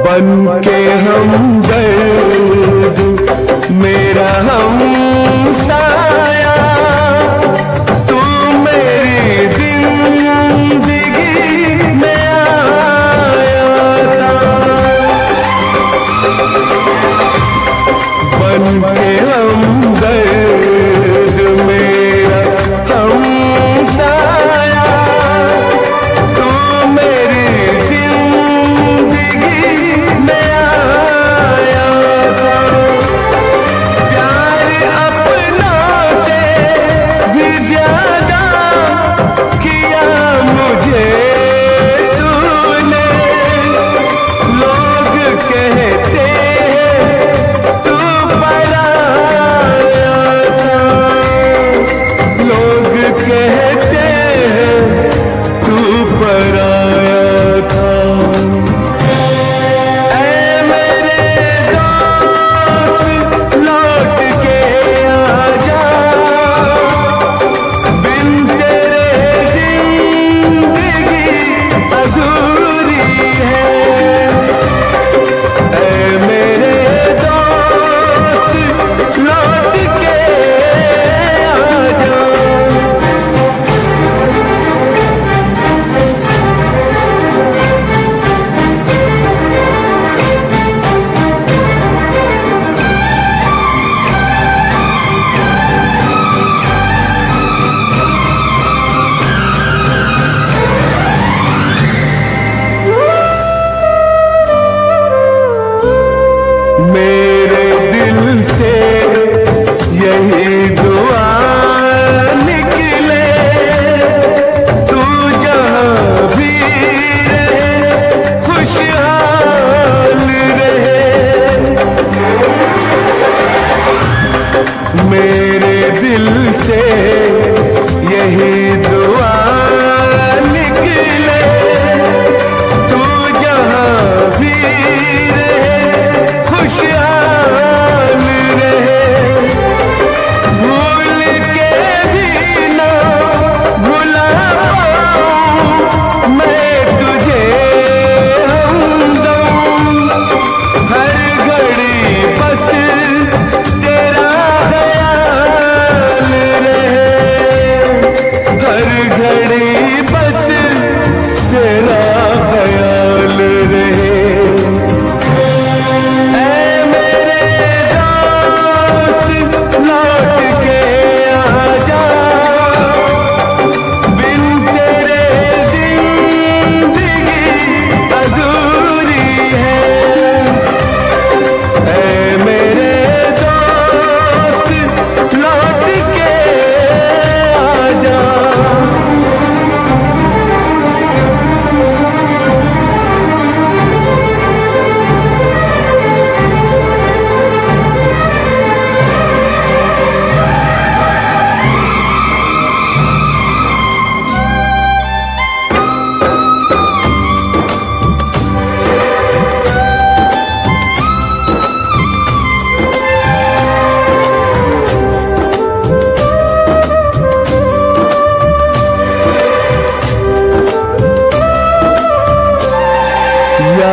बन के हमदर्द मेरा हमसाया, तू मेरी जिंदगी में आया था। बन के हमदर्द मेरा हमसाया, तू मेरी जिंदगी में आया था। प्यार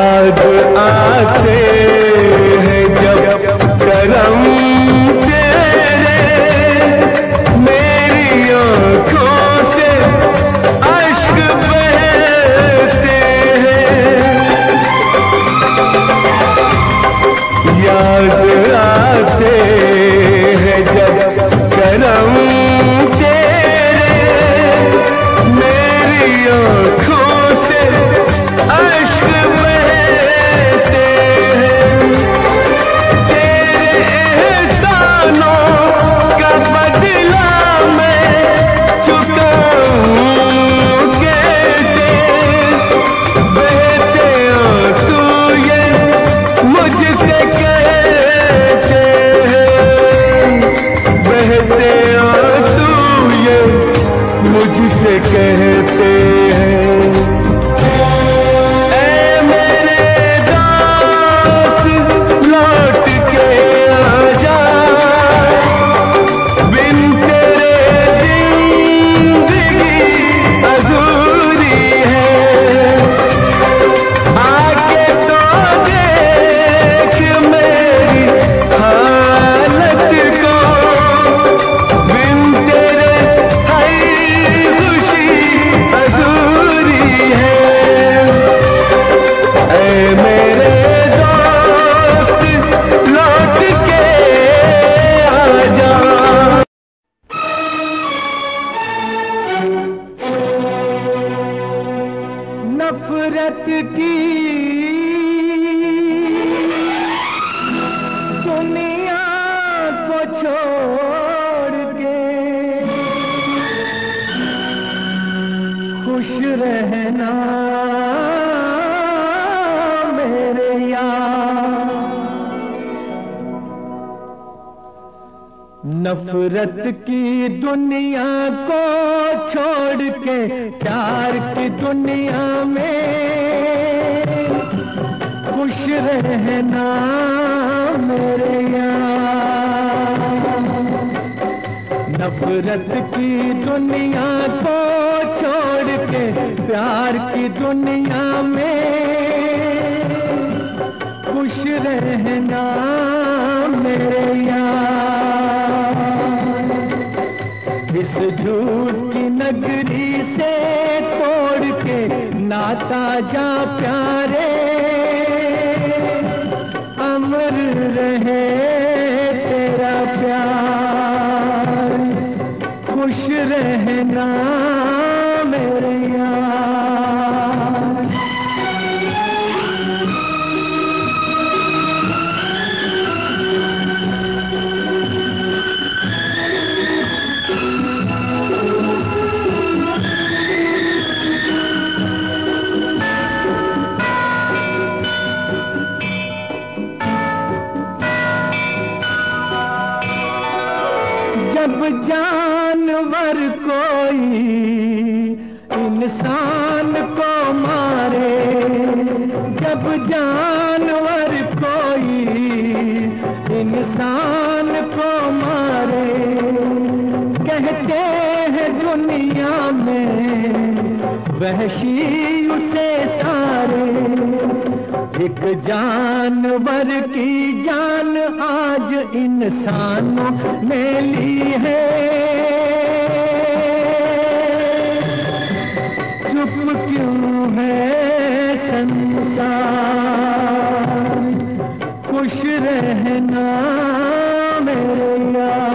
याद आते हैं जब करम तेरे, मेरी आँखों से अश्क बहते हैं। याद आते हैं जब करम तेरे, मेरी आँखों से अश्क बहते हैं। तेरे एहसानों का बदला मैं चुकाऊं कैसे, बहते आंसू ये मुझसे कहते हैं, बहते आंसू ये मुझसे कहते हैं। नफरत की दुनिया को छोड़ के खुश रहना मेरे यार। नफरत की दुनिया को छोड़ के प्यार की दुनिया में खुश रहना मेरे यार। नफरत की दुनिया को छोड़ के प्यार की दुनिया में खुश रहना मेरे यार। इस झूठ की नगरी से तोड़ के नाता जा प्यारे, अमर रहे तेरा प्यार। खुश रहना मेरे यार। जब जानवर कोई इंसान को मारे, जब जानवर कोई इंसान को मारे, कहते हैं दुनिया में वहशी उसे सारे। एक जानवर की जान आज इंसानों ने ली है, चुप क्यों है संसार। खुश रहना मेरे यार।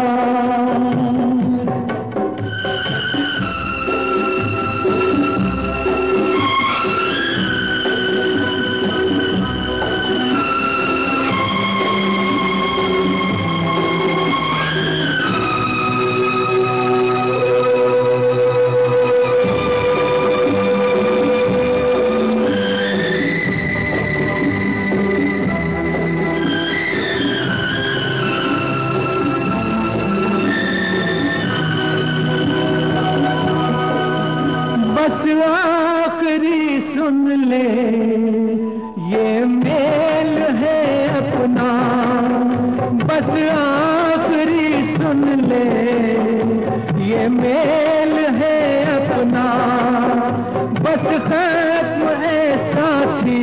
बस आखिरी सुन ले ये मेल है अपना, बस आखिरी सुन ले ये मेल है अपना। बस खत्म है साथी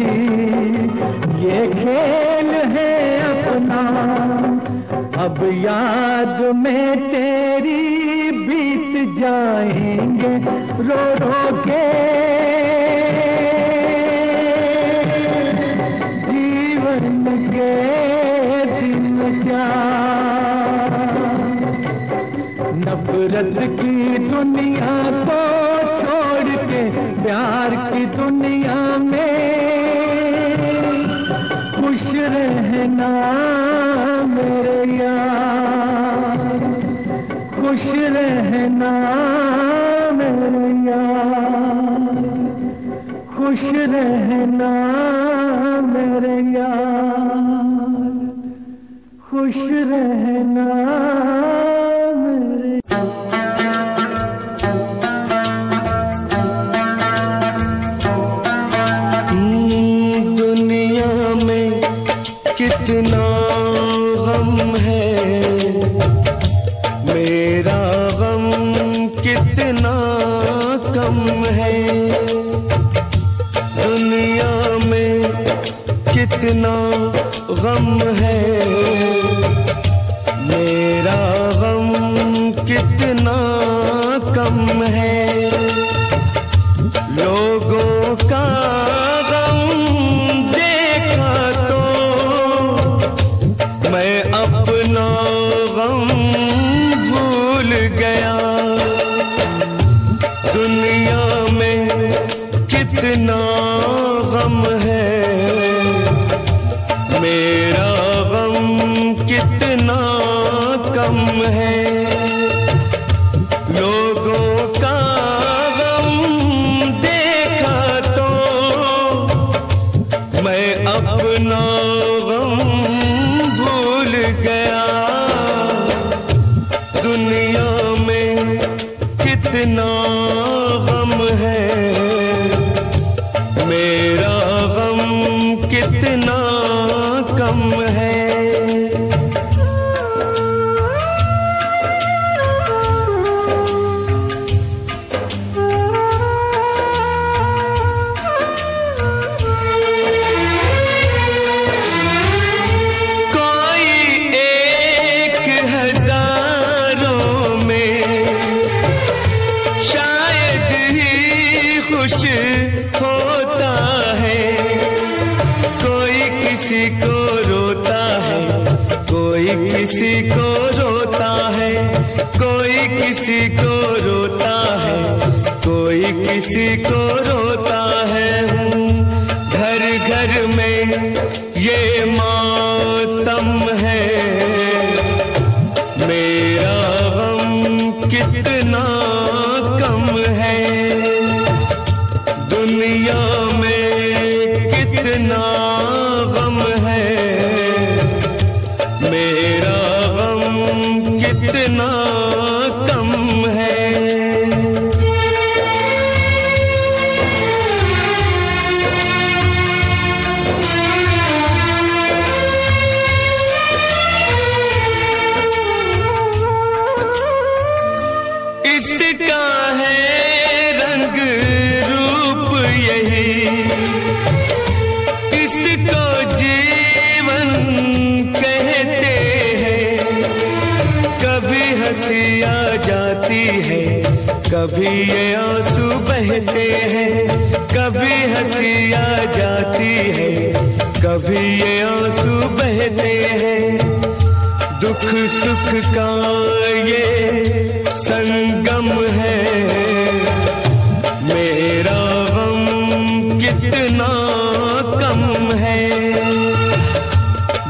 अब याद में तेरी बीत जाएंगे रो रो के जीवन के दिन क्या। नफरत की दुनिया को छोड़ के प्यार की दुनिया में खुश रहना मेरे यार, खुश रहना मेरे यार, खुश रहना मेरे यार, खुश रहना मेरे। दुनिया में कितना गम है, मेरा गम कितना कम है। दुनिया में कितना गम है, मेरा गम कितना कम है। लोगों का मैं अपना गम भूल गया। दुनिया में कितना गम है, मेरा गम कितना कम है। लोगों का गम देखा तो मैं अपना गम भूल गया। दुनिया में कितना गम है, मेरा गम कितना कम है। होता है कोई किसी को रोता है, कोई किसी को रोता है, कोई किसी को रोता है, कोई किसी को रोता है। घर घर में ये मातम है, मेरा गम कितना कम है। दुनिया में कितना गम है, मेरा गम कितना कम है। इसका है रंग रूप यही, इसको जीवन कहते हैं। कभी हंसी आ जाती है, कभी ये आंसू बहते हैं। कभी हंसी आ जाती है, कभी ये आंसू बहते हैं। दुख सुख का ये संगम है, मेरा गम कितना कम है।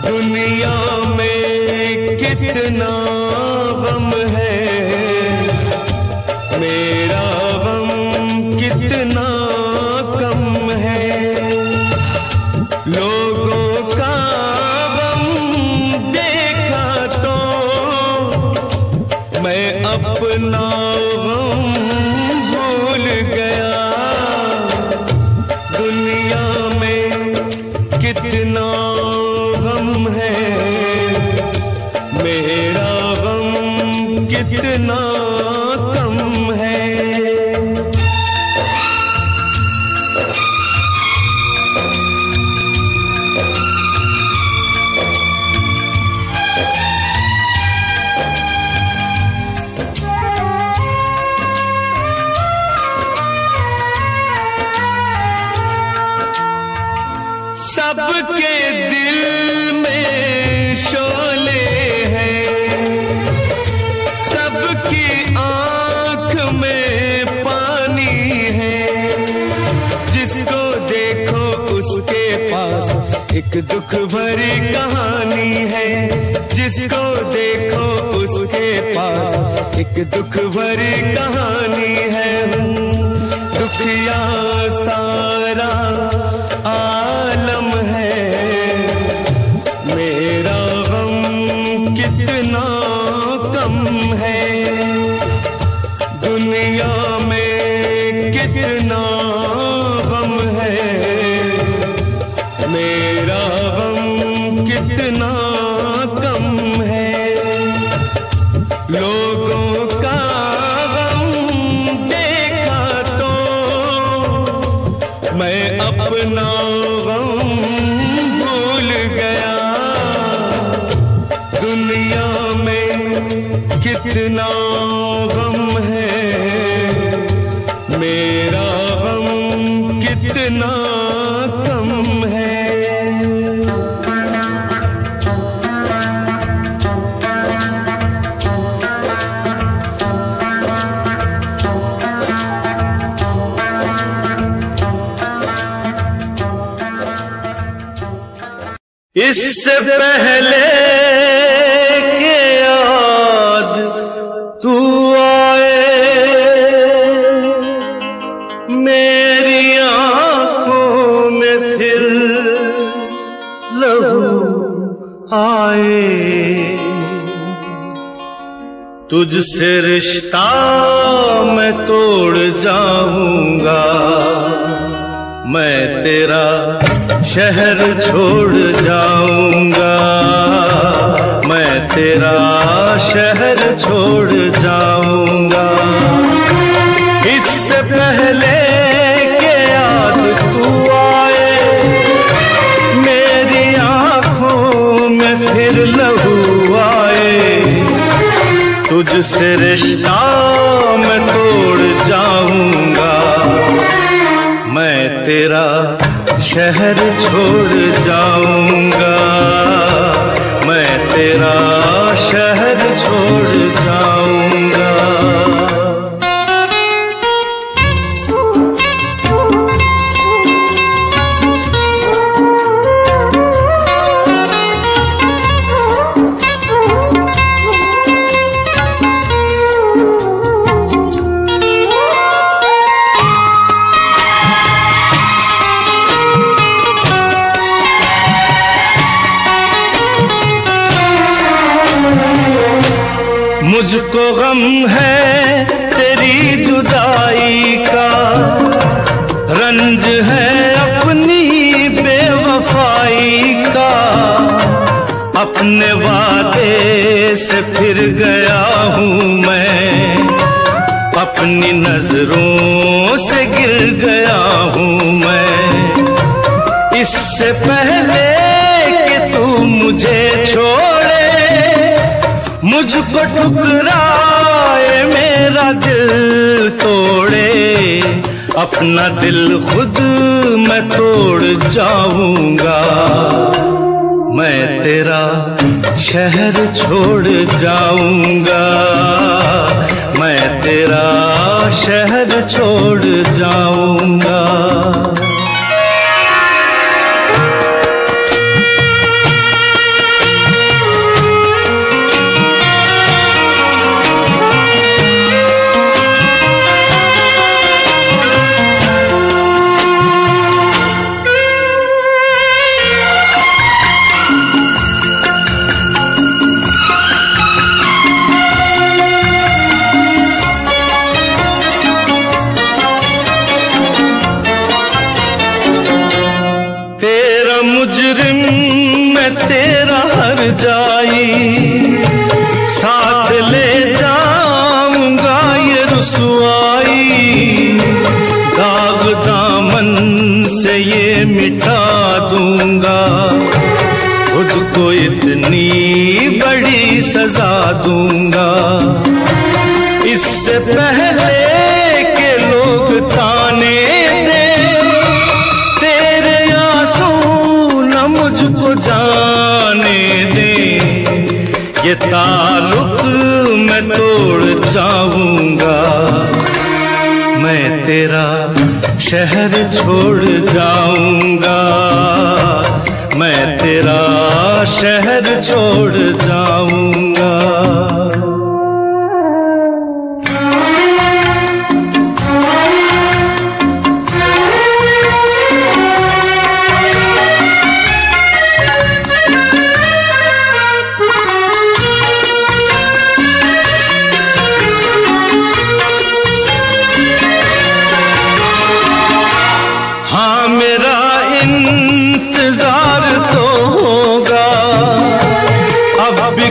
दुनिया में कितना गम है, मेरा गम कितना कम है। लोगों का मैं अपना गम भूल गया। दुनिया में कितना गम है, मेरा गम कितना कम है। सबके दिल में शोले हैं, सबकी आंख में पानी है। जिसको देखो उसके पास एक दुख भरी कहानी है, जिसको देखो उसके पास एक दुख भरी कहानी है। दुखिया सारा आलम है, मेरा गम कितना कम है। दुनिया में कितना गम है, मेरा गम कितना कम है। लोगों का गम देखा तो मैं अपना गम भूल गया। दुनिया में कितना गम है, मेरा गम कितना कम है। इससे पहले के याद तू आए, मेरी आंखों में फिर लहू आए। तुझसे रिश्ता मैं तोड़ जाऊंगा, मैं तेरा शहर छोड़ जाऊंगा, मैं तेरा शहर छोड़ जाऊंगा। इससे पहले के याद तू आए, मेरी आंखों में फिर लहू आए। तुझसे रिश्ता मैं तोड़ जाऊंगा, मैं तेरा शहर छोड़ जाऊंगा, मैं तेरा शहर छोड़ जाऊंगा। मुझको गम है तेरी जुदाई का, रंज है अपनी बेवफाई का। अपने वादे से फिर गया हूँ मैं, अपनी नजरों से गिर गया हूँ मैं। इससे पहले कि तू मुझे छोड़े, मुझको ठुकराए, मेरा दिल तोड़े, अपना दिल खुद मैं तोड़ जाऊंगा। मैं तेरा शहर छोड़ जाऊंगा, मैं तेरा शहर छोड़ जाऊंगा। मुजरिम मैं तेरा हर जाई, साथ ले जाऊंगा ये रुसवाई। दाग दामन से ये मिटा दूंगा, खुद को इतनी बड़ी सजा दूंगा। इससे पहले के लोग ताने दे, तेरे आंसू न मुझ मुझको जाने दे, ये ताल्लुक मैं तोड़ जाऊंगा। मैं तेरा शहर छोड़ जाऊंगा, मैं तेरा शहर छोड़ जाऊंगा।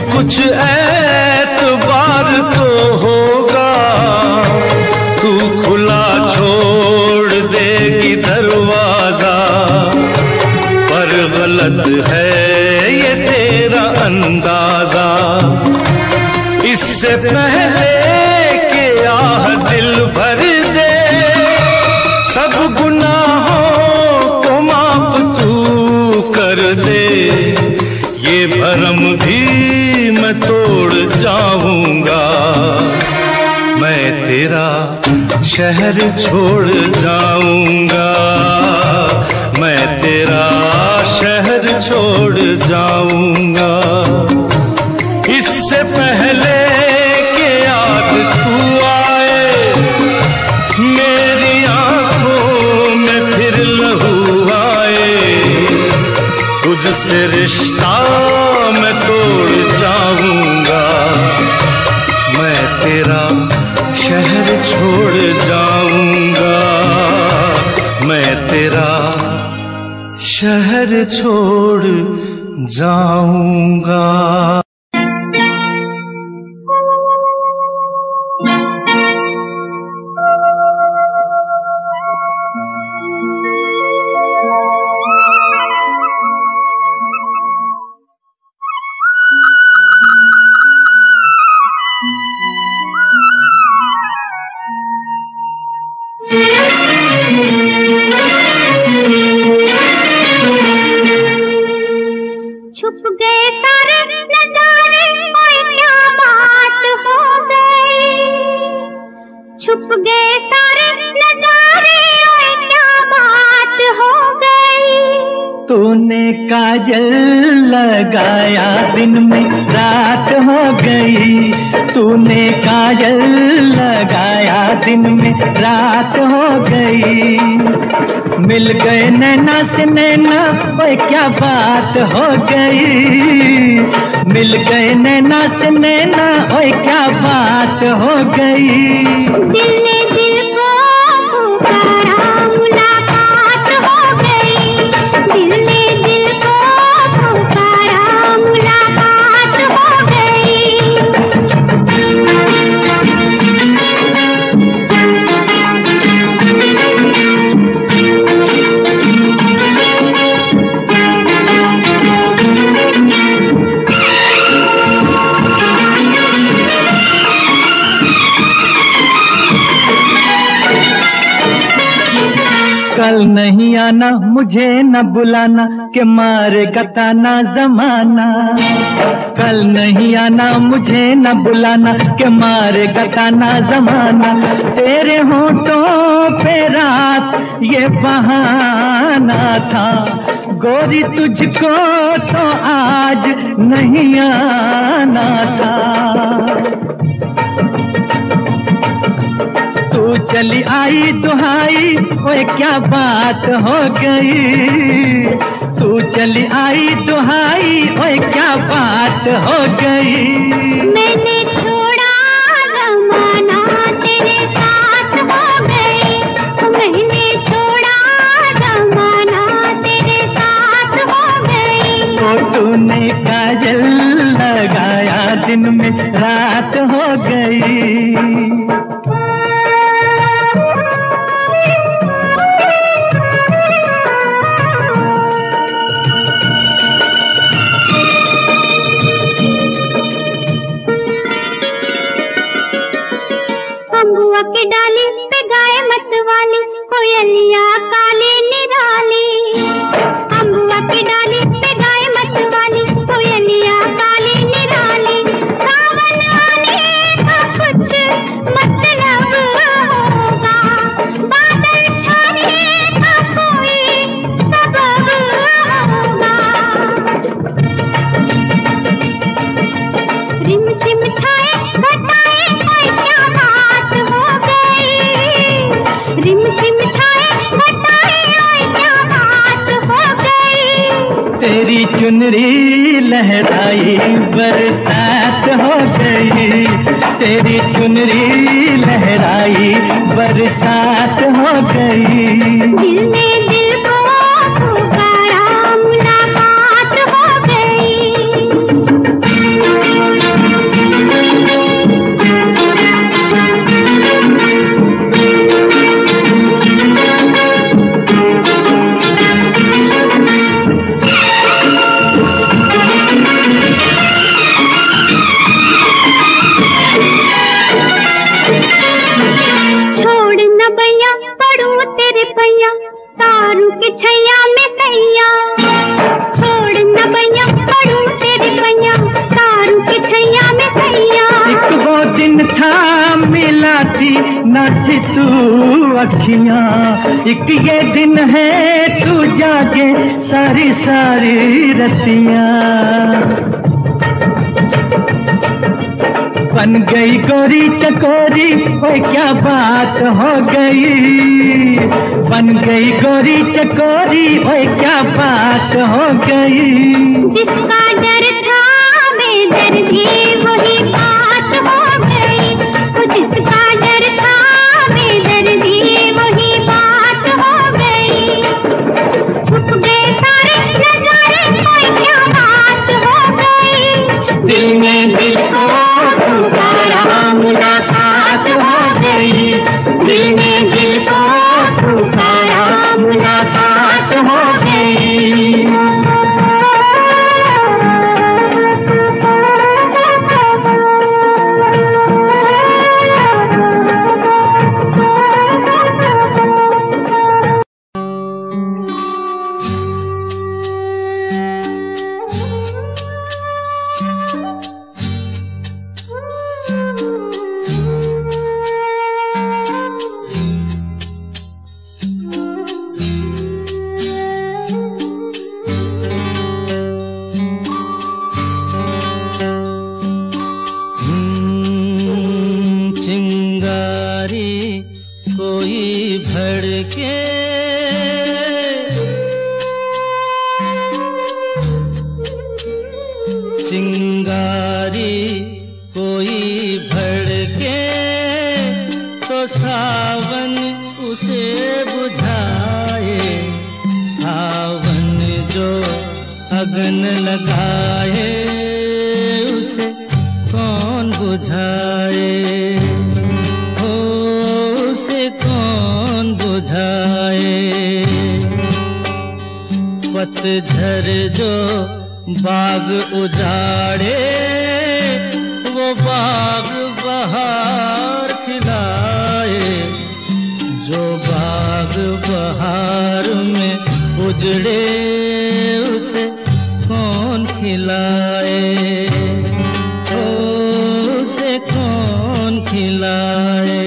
कुछ एतबार तो होगा, तू खुला छोड़ देगी दरवाजा, पर गलत है ये तेरा अंदाजा। इससे पहले कि आह दिल भर दे, सब गुनाहों को माफ तू कर दे, ये भरम भी मैं तोड़ जाऊंगा। मैं तेरा शहर छोड़ जाऊंगा, मैं तेरा शहर छोड़ जाऊंगा। इससे पहले कि याद तू आए, मेरी आंखों में फिर लहू आए, तुझसे रिश्ता मैं तोड़ जाऊंगा। मैं तेरा शहर छोड़ जाऊंगा, मैं तेरा शहर छोड़ जाऊंगा। छुप गए सारे नजारे, ओए क्या बात हो गई। छुप गए सारे नजारे, ओए क्या बात हो गई। तूने काजल लगाया दिन में रात हो गई, तूने काजल लगाया दिन में रात हो गई। मिल गए नैना से नैना, ओए क्या बात हो गई। मिल गए नैना से नैना, ओए क्या बात हो गई। दिल ने दिल को पुकारा, मुलाकात हो गई। दिल ने दिल को पुकारा, मुलाकात हो गई। कल नहीं आना, मुझे न बुलाना, के मारेगा ताना जमाना। कल नहीं आना, मुझे न बुलाना, के मारेगा ताना जमाना। तेरे होठों पे रात ये बहाना था, गोरी तुझको तो आज नहीं आना था। तू चली आई दुहाई, ओए क्या बात हो गई। तू चली आई दुहाई, ओए क्या बात हो गई। मैंने छोड़ा जमाना, तेरे साथ हो गई। मैंने छोड़ा जमाना, तेरे साथ हो गई। तो तूने काजल लगाया दिन में रात हो गई। अम्बुआ की डाली पे गाए मतवाली, कोयलिया काली निराली। अम्बुआ की डाली पे गाए तेरी चुनरी लहराई बरसात हो गई, तेरी चुनरी लहराई बरसात हो गई। दिल ने दिल को पुकारा मुलाकात हो गई। तारू के छैया में सैया, छोड़ न भैया पड़ू तेरे पैया, तारू के छैया में सैया। एक वो दिन था मिला थी न थी तू अखियां, एक ये दिन है तू जागे सारी सारी रतियां। बन गई गोरी चकोरी, ओए क्या बात हो गई। बन गई गोरी चकोरी, ओए क्या बात हो गई। जिसका डर था बेदर्दी वही बात हो गई, जिसका डर था बेदर्दी वही बात हो गई। छुप गए सारे नजारे, ओए क्या बात हो गई। दिल में दिल को मुलाकात हो गई, दिल में दिल को पुकारा मुलाकात हो गई। पतझर जो बाग उजाड़े, वो बाग बहार खिलाए। जो बाग बहार में उजड़े, उसे कौन खिलाए। ओ उसे कौन खिलाए।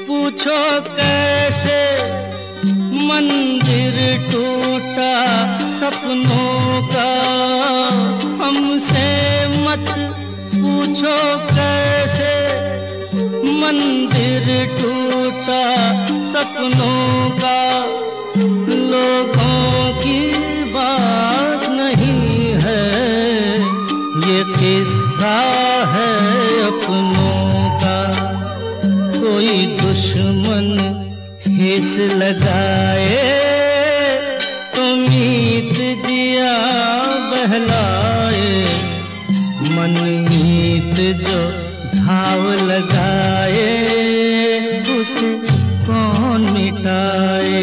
पूछो कैसे मंदिर टूटा सपनों का। हमसे मत पूछो कैसे मंदिर टूटा सपनों का। लोगों की बात नहीं है, ये किस्सा है अपनों का। कोई दुश्मन ठेस लगाए तो मीत जिया बहलाए। मनमीत जो घाव लगाए, उसे कौन मिटाए।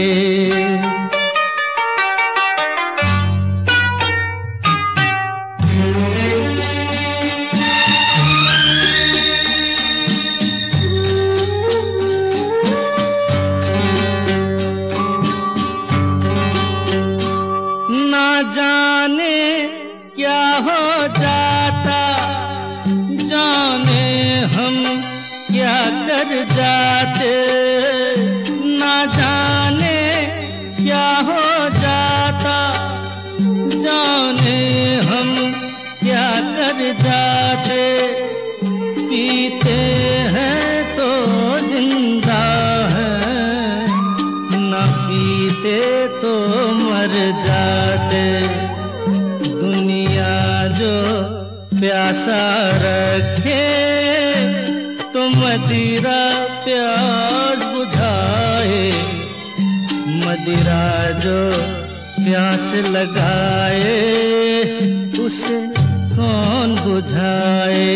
जाने क्या हो जाता कर जाते, ना जाने क्या हो जाता, जाने हम क्या कर जाते। पीते हैं तो जिंदा है, ना पीते तो मर जाते। दुनिया जो प्यासा रखे तो मदिरा प्यास बुझाए, मदिरा जो प्यास लगाए उसे कौन बुझाए,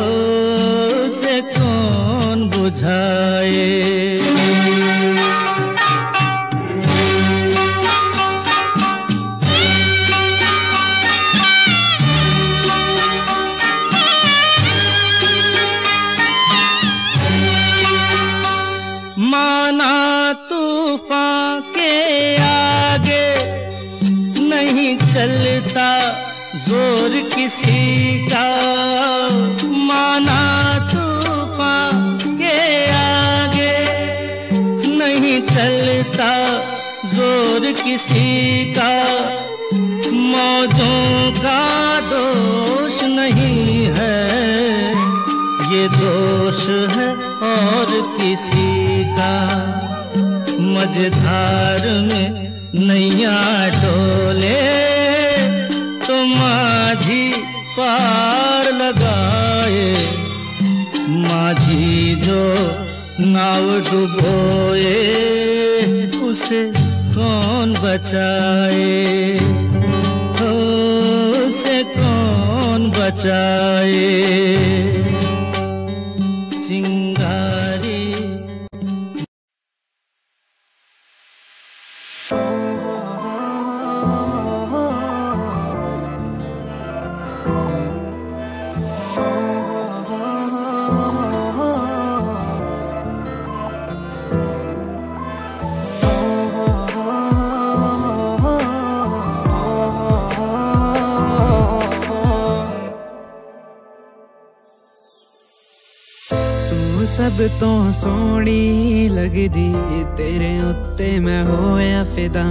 उसे कौन बुझाए। माना तूफान के आगे नहीं चलता जोर किसी का, माना तूफान के आगे नहीं चलता जोर किसी का। मौजों का दोष नहीं है, ये दोष है और किसी का। मझधार में नैया डोले तो माझी पार लगाए, माझी जो नाव डुबोए उसे कौन बचाए, उसे कौन बचाए। चिंगारी सब तो सोहनी लगदी, तेरे उत्ते मैं होया फिदा।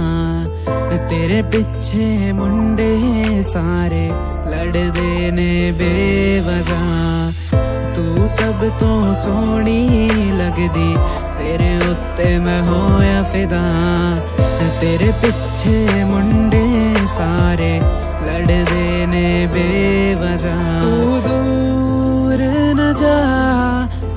तेरे पिछे मुंडे सारे लड़दे ने बेवजह। तू सब तो सोहनी लगदी, तेरे उत्ते मैं होया फिदा। तेरे पिछे मुंडे सारे लड़दे ने बेवजह। तू दूर न जा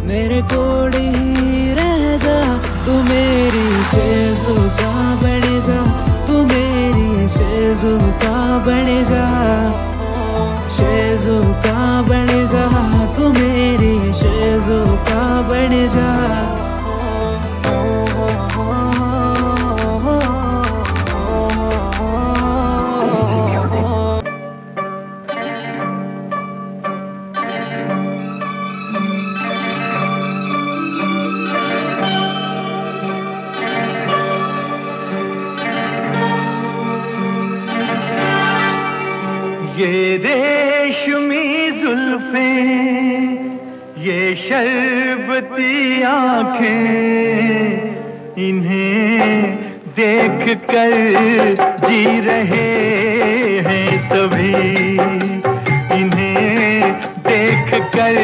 मेरे कोड़ी ही रह जा, तू मेरी शेज़ुका बन जा, तू मेरी शेज़ुका बन जा, शेज़ुका बन जा, तू मेरी शेज़ुका बन जा। ये रेशमी जुल्फें, ये शरबती आँखें, इन्हें देख कर जी रहे हैं सभी, इन्हें देख कर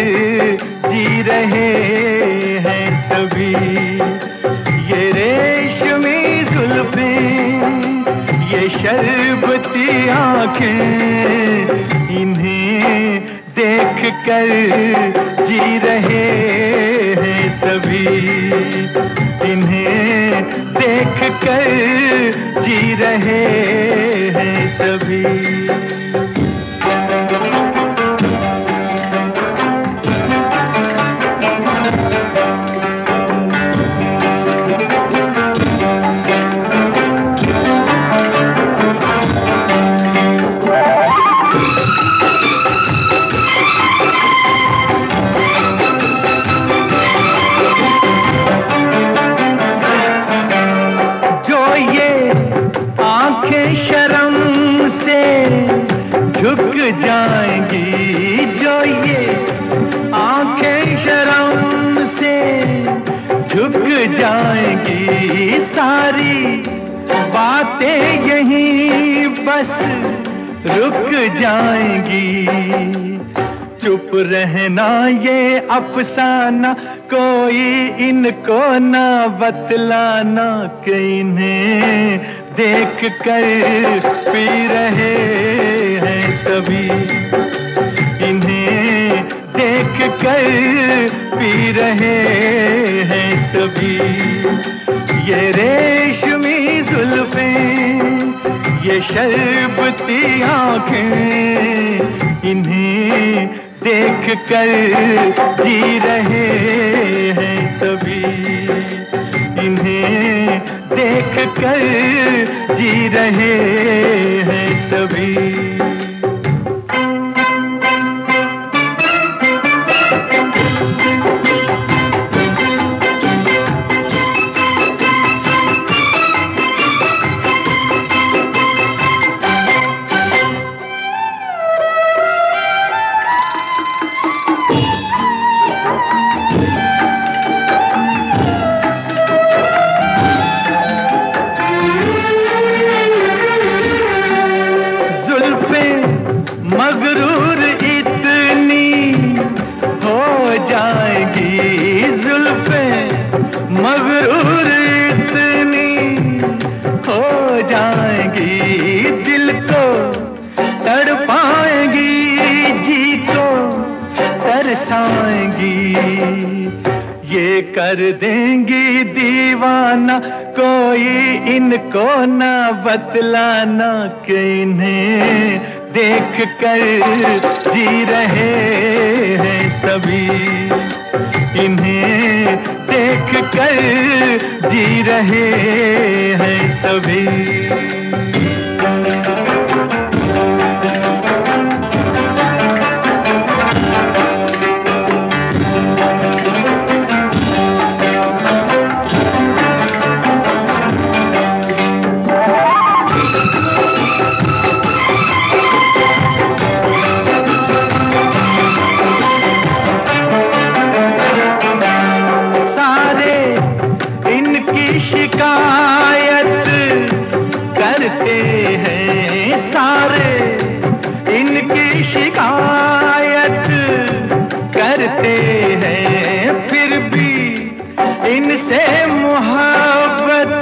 जी रहे हैं सभी। ये रेशमी जुल्फें, ये शरबती आँखें, इन्हें देख कर जी रहे हैं सभी, इन्हें देख कर जी रहे हैं सभी। बातें यहीं बस रुक जाएंगी। चुप रहना ये अफसाना, कोई इनको ना बतलाना कि इन्हें देख कर पी रहे हैं सभी, इन्हें देख कर पी रहे हैं सभी। ये रेशमी जुल्फें, ये शरबती आंखें, इन्हें देख कर जी रहे हैं सभी, इन्हें देख कर जी रहे हैं सभी। मगरूर इतनी हो जाएगी, जुल्फें मगरूर इतनी हो जाएंगी, दिल को तड़पाएंगी, जी को तरसाएंगी। ये कर देंगी दीवाना, कोई इनको ना बतलाना कि इन्हें देख कर जी रहे हैं सभी, इन्हें देख कर जी रहे हैं सभी। शिकायत करते हैं सारे, इनकी शिकायत करते हैं, फिर भी इनसे मोहब्बत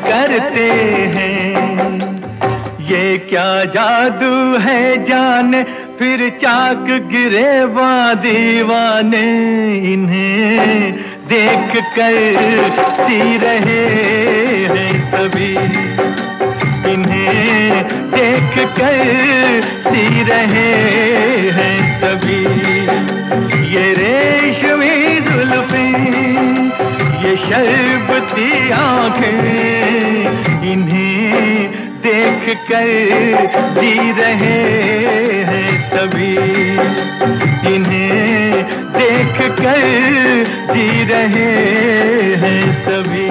करते हैं। ये क्या जादू है जाने, फिर चाक गिरे दीवाने, इन्हें देख कर सी रहे हैं सभी, इन्हें देख कर सी रहे हैं सभी। ये रेशमी जुल्फें, ये शरबती आंखें, इन्हें देख कर जी रहे हैं सभी, इन्हें देख कर जी रहे हैं सभी।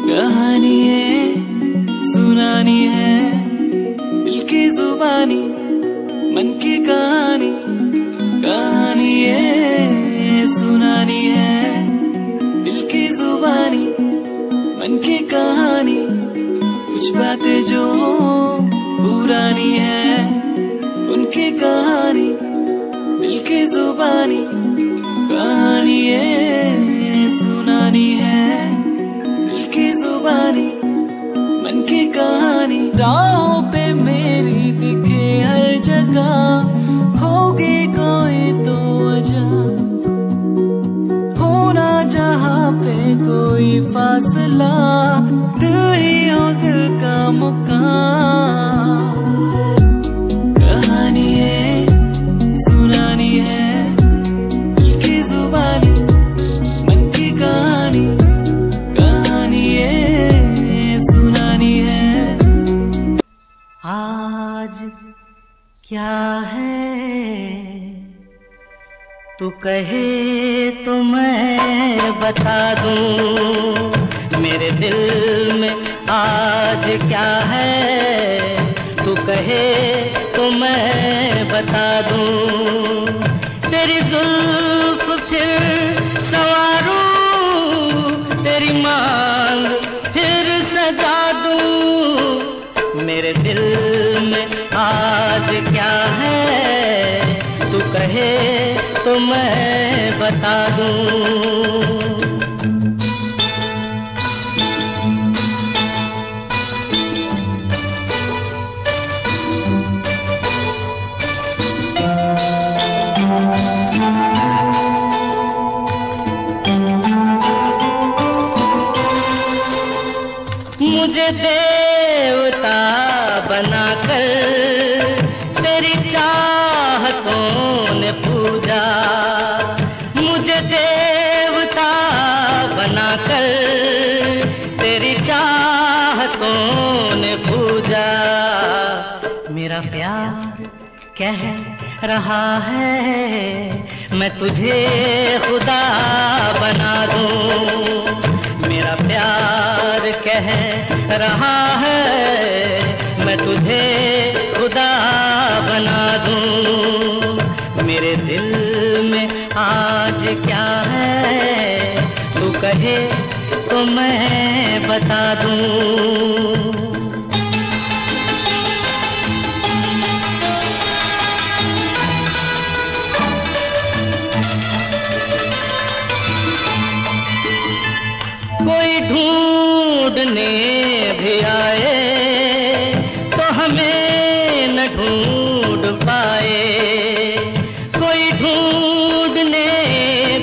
कहानी है सुनानी है, दिल की जुबानी मन की कहानी, कहानी है सुनानी है, दिल की जुबानी मन की कहानी। कुछ बातें जो पुरानी है उनकी कहानी, दिल की जुबानी, कहानी है सुनानी है, दिल की जुबानी मन की कहानी। राहों पे मेरी दिखे हर जगह, होगी कोई तो वजह, होना जहाँ पे कोई फासला, दिल ही हो दिल का मुकाम। कहानी है सुनानी है, दिल की जुबानी मन की कहानी, कहानी है सुनानी है। आज क्या है तू कहे तो मैं बता दूं, मेरे दिल में आज क्या है, तू कहे तो मैं बता दूं। तेरी जुल्फ फिर संवारूं, तेरी मांग फिर सजा दूं। मेरे दिल में आज क्या है, तू कहे तो मैं बता दूं। मुझे देवता बनाकर तेरी चाहतों ने पूजा, मुझे देवता बनाकर तेरी चाहतों ने पूजा। मेरा प्यार कह रहा है मैं तुझे खुदा बना दूं। मेरा प्यार कह रहा है मैं तुझे खुदा बना दूं। मेरे दिल में आज क्या है, तू कहे तो मैं बता दूं। कोई ढूंढने भी आए तो हमें न ढूंढ पाए, कोई ढूंढने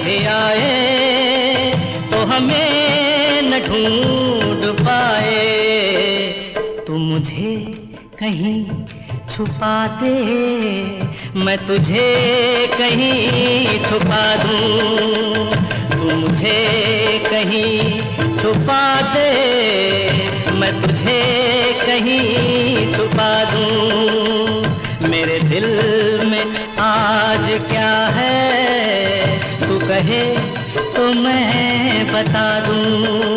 भी आए तो हमें न ढूंढ पाए। तू मुझे कहीं छुपा दे, मैं तुझे कहीं छुपा दूं। तू मुझे कहीं छुपा दे, मैं तुझे कहीं छुपा दूं। मेरे दिल में आज क्या है, तू कहे तो मैं बता दूं।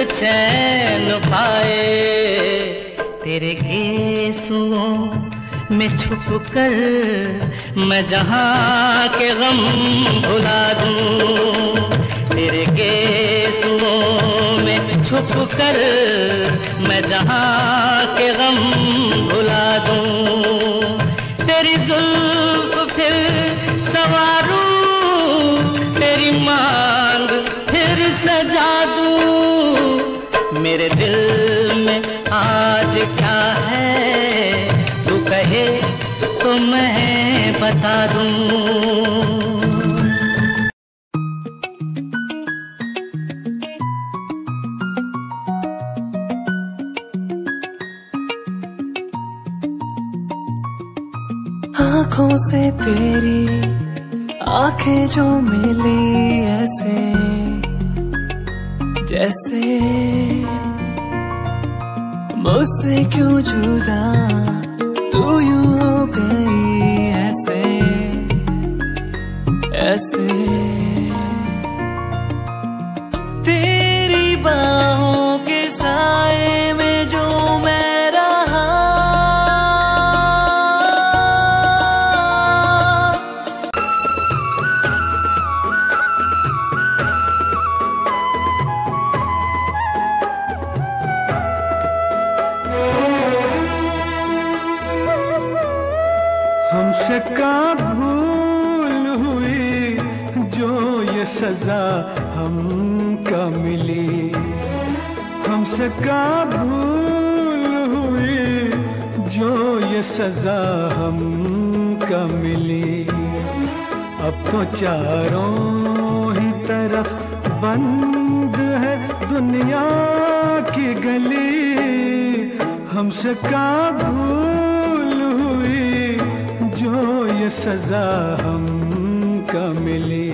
चैन पाए तेरे गेसुओं में छुप कर मैं जहां के गम भुला दूं। तेरे गेसुओं में छुप कर मैं जहां के गम भुला दूं। तेरी जुल्फ फिर संवारूं, तेरी मांग फिर सजा दूं। मेरे दिल में आज क्या है, तू कहे तो मैं बता दूं। आँखों से तेरी आंखें जो मिली ऐसे जैसे मुझसे क्यों जुदा तू यूं हो गई ऐसे ऐसे। तेरी बाहों के साए में जो मैं रहा, हमसे का भूल हुई जो ये सजा हमका मिली। हमसे का भूल हुई जो ये सजा हमका मिली। अब तो चारों ही तरफ बंद है दुनिया की गली, हमसे का भूल हुई जो ये सजा हमका मिली।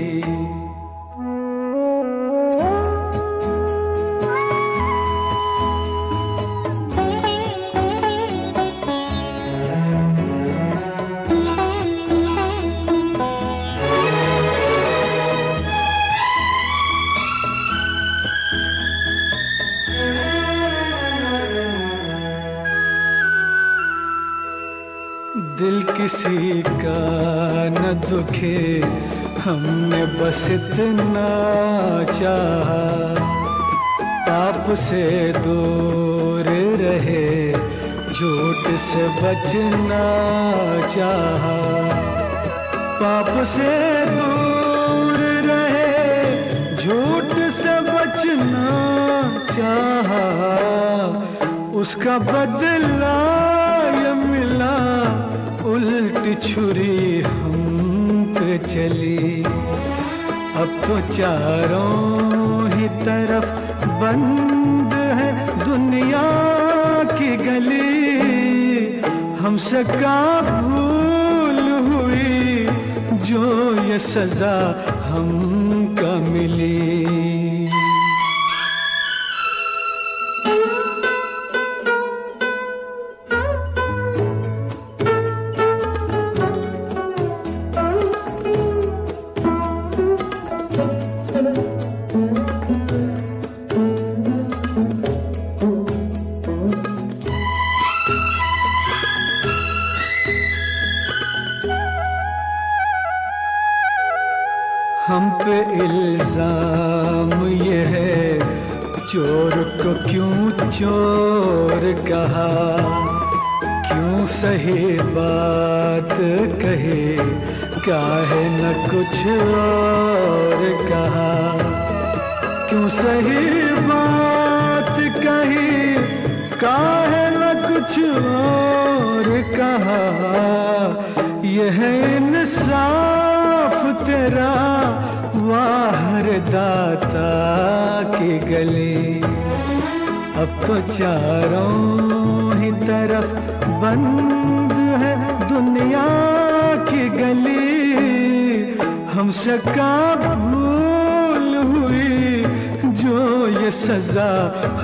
दिल किसी का न दुखे, हमने बस इतना चाहा, पाप से दूर रहे, झूठ से बचना चाहा, पाप से दूर रहे, झूठ से बचना चाहा, उसका बदला ये मिला, उल्ट छुरी हम पे चली। अब तो चारों ही तरफ बंद है दुनिया की गली, हमसे का भूल हुई जो ये सजा हमका मिली। हम पे इल्जाम ये है, चोर को क्यों चोर कहा, क्यों सही बात कहे, काहे न कुछ और कहा, क्यों सही बात कही, काहे न कुछ और कहा, यह इंसाफ तेरा वाहर दाता की गली। अब तो चारों ही तरफ बंद है दुनिया की गली, हमसे का भूल हुई जो ये सजा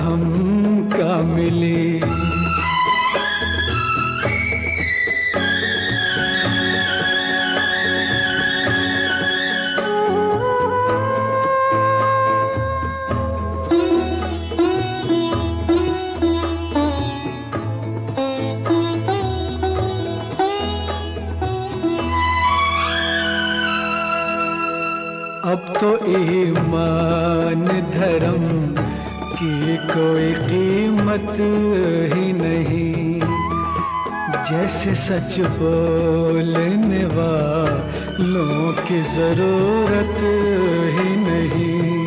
हमका मिली। अब तो ईमान धर्म की कोई कीमत ही नहीं, जैसे सच बोलने वालों की जरूरत ही नहीं,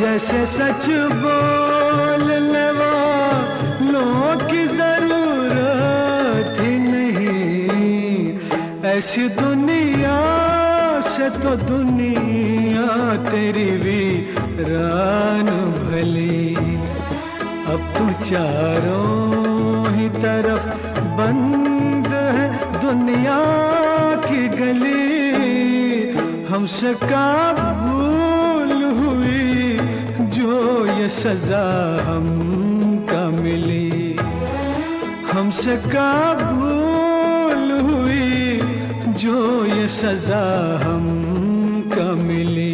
जैसे सच बोलने वालों की जरूरत ही नहीं, ऐसी दुनिया से तो दुनिया तेरी वीरान भली। अब तो चारों ही तरफ बंद है दुनिया की गली, हमसे का भूल हुई जो ये सजा हमका मिली, हमसे का भूल हुई जो ये सजा हमका मिली।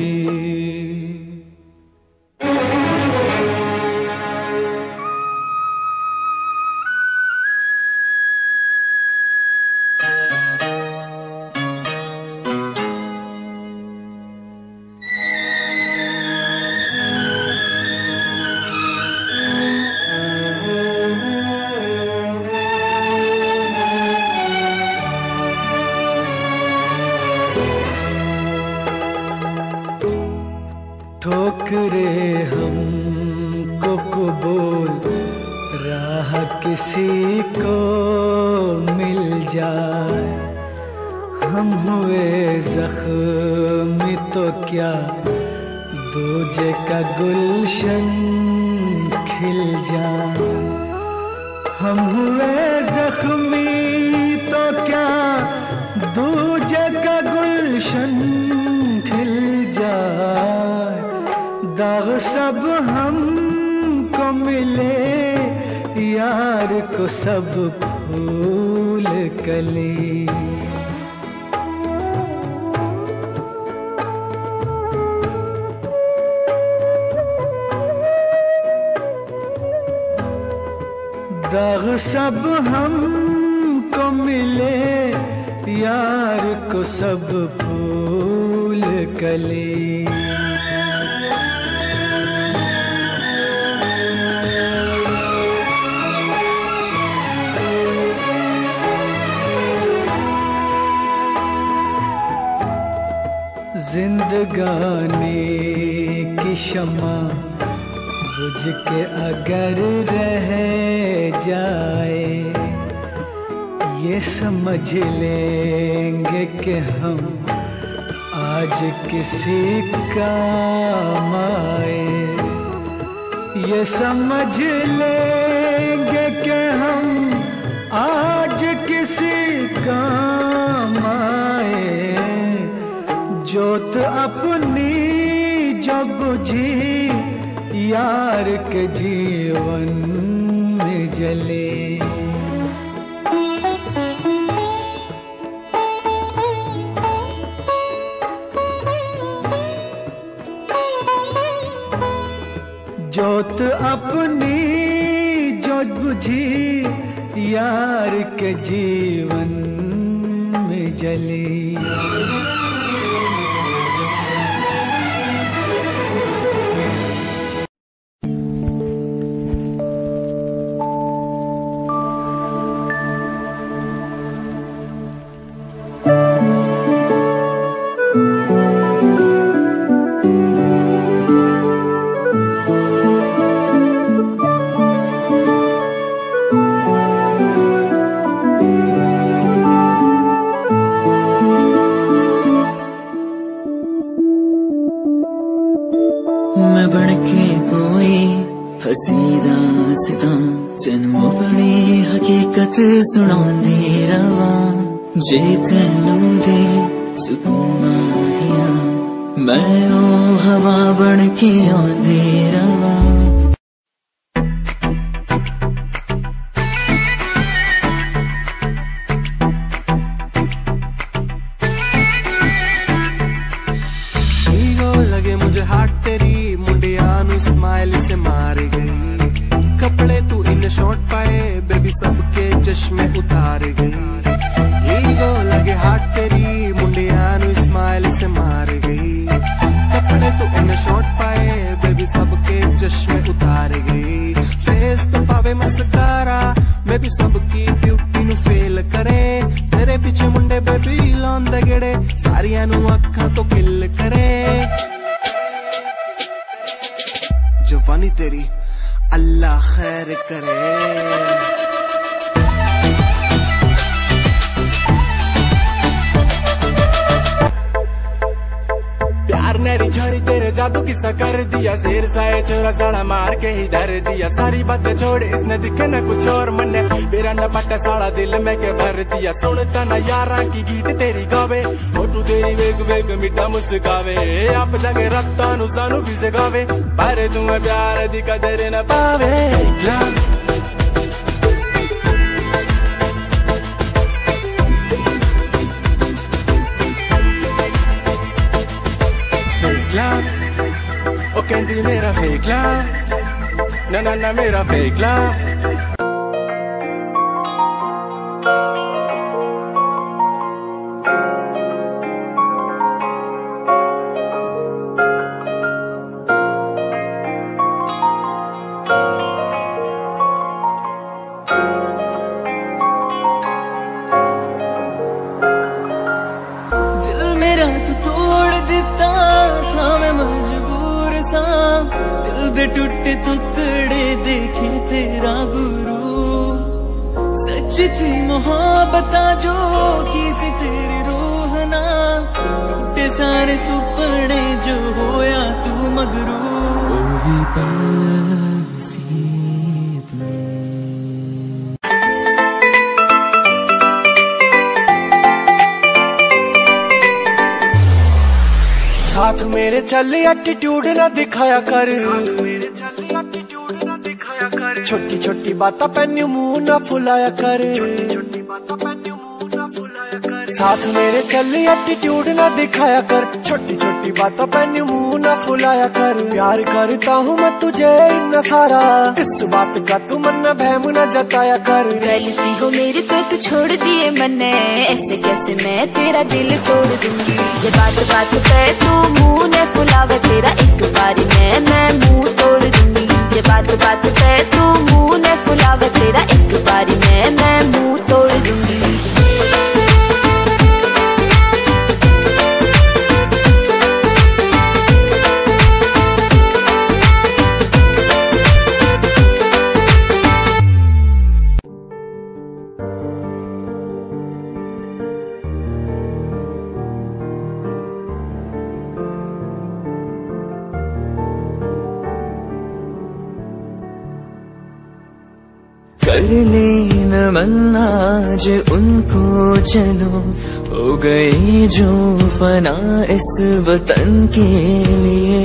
ठोकरे हमको कबूल राह किसी को मिल जाए, हम हुए जख्मी तो क्या दूजे का गुलशन खिल जाए। हम हुए जख्मी तो क्या दूजे का गुलशन खिल जाए। दाग सब हमको मिले यार को सब फूल कली। दाग सब हमको मिले यार को सब फूल कली। जिंदगानी की शमा बुझ के अगर रह जाए, ये समझ लेंगे कि हम आज किसी काम आए। ये समझ लेंगे कि हम आज किसी काम आए। जोत अपनी जब बुझी यार के जीवन में जले। जोत अपनी जो बुझी यार के जीवन में जली। सुनांदी रवा जे तैनू दे सुकून माहिया, मैं ओ हवा बन के आंदी रवा। ईगो लगे मुझे हाथ तेरी मुंडिया नू स्माइल से मार गई। कपड़े तू इन शॉर्ट पाए बेबी सबके चश्मे उतार गई। ईगो लगे हाथ तेरी मुंडिया नू स्माइल से मार गई। कपड़े तू इन शॉर्ट पाए बेबी सबके चश्मे उतार गई। फेस पे पावे मस्कारा मैं भी सबकी ब्यूटी नू फेल करे। तेरे पीछे मुंडे बेबी लौंदे गेड़े सारियां नू अखां तो किल करे। जवानी तेरी अल्लाह खैर करे। नेरी छोरी तेरे जादू किस्सा कर दिया। शेर साए छोरा साड़ा मार के ही धर दिया। सारी बातें छोड़ इसने दिखे न कुछ और मन ने मेरा न पट्टा साड़ा दिल में के भर दिया। सुनता न यारा की गीत तेरी गावे फोटू तेरी वेग वेग मिठा मुस्कावे। आप लगे रत्ता नु सानू भी सिखावे पर तुम्हें प्यार दी कदर न पावे। ओ कहती मेरा फेक लव, ना ना ना मेरा फेक लव। दिल मेरा तू तोड़ देता था मैं मजबूर सा। दिल दे टूटे टुकड़े देखे तेरा गुरु। सच थी मोहब्बत जो किसी तेरी रूह सारे सुपने जो होया तू मगरू भी साथ मेरे चल एटीट्यूड ना दिखाया कर, मेरे चल एटीट्यूड ना दिखाया कर। छोटी छोटी बातें पे न्यू मुंह ना फुलाया कर, छोटी छोटी बातें पे न्यू मुंह ना फुलाया कर। साथ मेरे चल एटीट्यूड ना दिखाया कर, छोटी छोटी बातों पे न्यू मुंह ना फुलाया कर। प्यार करता हूँ मैं तुझे इतना सारा, इस बात का तू मन बहम न जताया कर। गलती हो मेरी तो तू छोड़ दिए मैंने, ऐसे कैसे मैं तेरा दिल तोड़ दूंगी। जब बात बात पे तू मुंह ने फुलावे तेरा एक बारी मैं मुंह तोड़ दूंगी। जब बात बात पे तू मुंह ने फुलावे तेरा एक बारी मैं मुंह तोड़ दूंगी। कर ले नमन आज उनको चलो, हो गई जो फना इस वतन के लिए।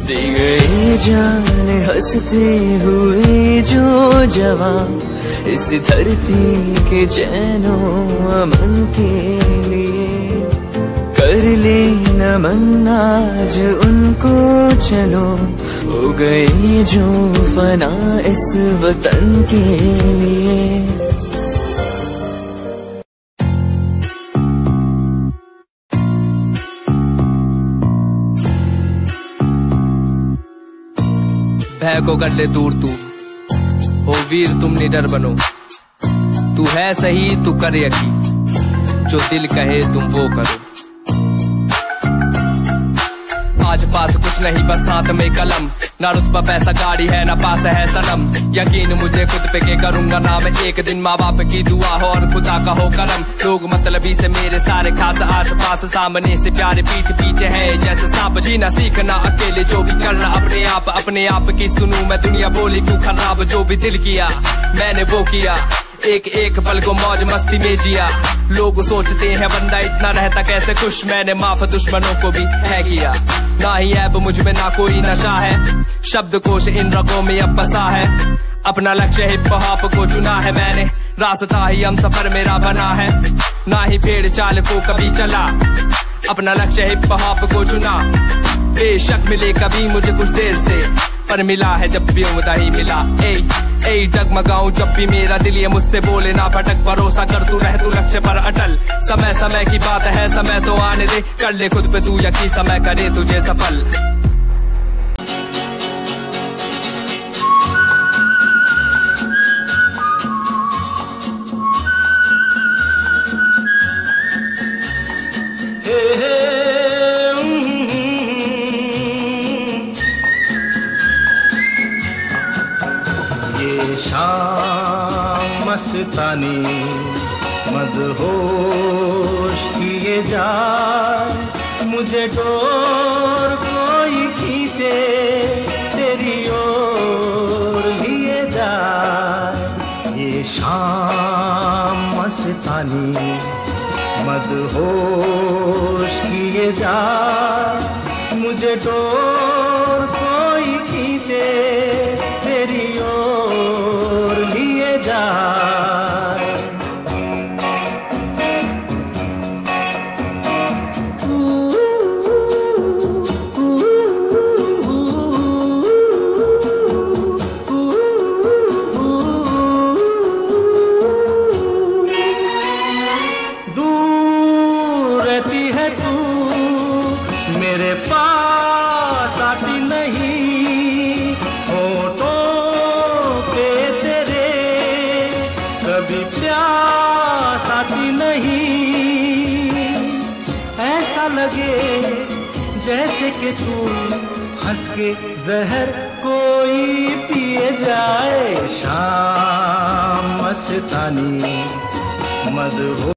दी गई जान हंसते हुए जो जवान, इस धरती के चैनो अमन के लिए। कर ले नमन आज उनको चलो, हो गई जो फना इस वतन के लिए। भय को कर ले दूर तू, हो वीर तुम निडर बनो। तू है सही तू कर यकीन, जो दिल कहे तुम वो करो। आज पास कुछ नहीं बस हाथ में कलम, ना रुतबा पैसा गाड़ी है ना पास है सनम। यकीन मुझे खुद पे के करूंगा ना मैं एक दिन, माँ बाप की दुआ हो और खुदा का हो करम। लोग मतलबी से मेरे सारे खास आस पास, सामने से प्यारे पीठ पीछे है जैसे सांप। जीना सीखना अकेले जो भी करना अपने आप की सुनूं मैं दुनिया बोली क्यों खराब। जो भी दिल किया मैंने वो किया, एक एक पल को मौज मस्ती में जिया। लोग सोचते हैं बंदा इतना रहता कैसे खुश, मैंने माफ दुश्मनों को भी है किया। ना ही ऐब मुझ में ना कोई नशा है, शब्दकोश इन रगों में अब बसा है। अपना लक्ष्य हिप हॉप को चुना है मैंने, रास्ता ही हम सफर मेरा बना है। ना ही पेड़ चाल को कभी चला, अपना लक्ष्य हिप हॉप को चुना। बेशक मिले कभी मुझे कुछ देर से, पर मिला है जब भी उम्दा ही मिला। ए डगमगाऊं जब भी मेरा दिल ये मुझसे बोले ना भटक। भरोसा कर तू रह तू लक्ष्य पर अटल, समय समय की बात है समय तो आने दे। कर ले खुद पे तू यकीन समय करे तुझे सफल। शाम मस्तानी मदहोश किए जाए, मुझे डोर कोई खींचे तेरी ओर लिए जाए। ये शाम मस्तानी मदहोश किए जाए, मुझे डोर कोई खींचे तेरी ओर लिए जाए। दूर रहती है तू मेरे पास आती नहीं, होठों पे तेरे कभी प्यास आती नहीं। ऐसा लगे जैसे कि तू हंस के जहर कोई पिए जाए। शाम मस्तानी मदहोश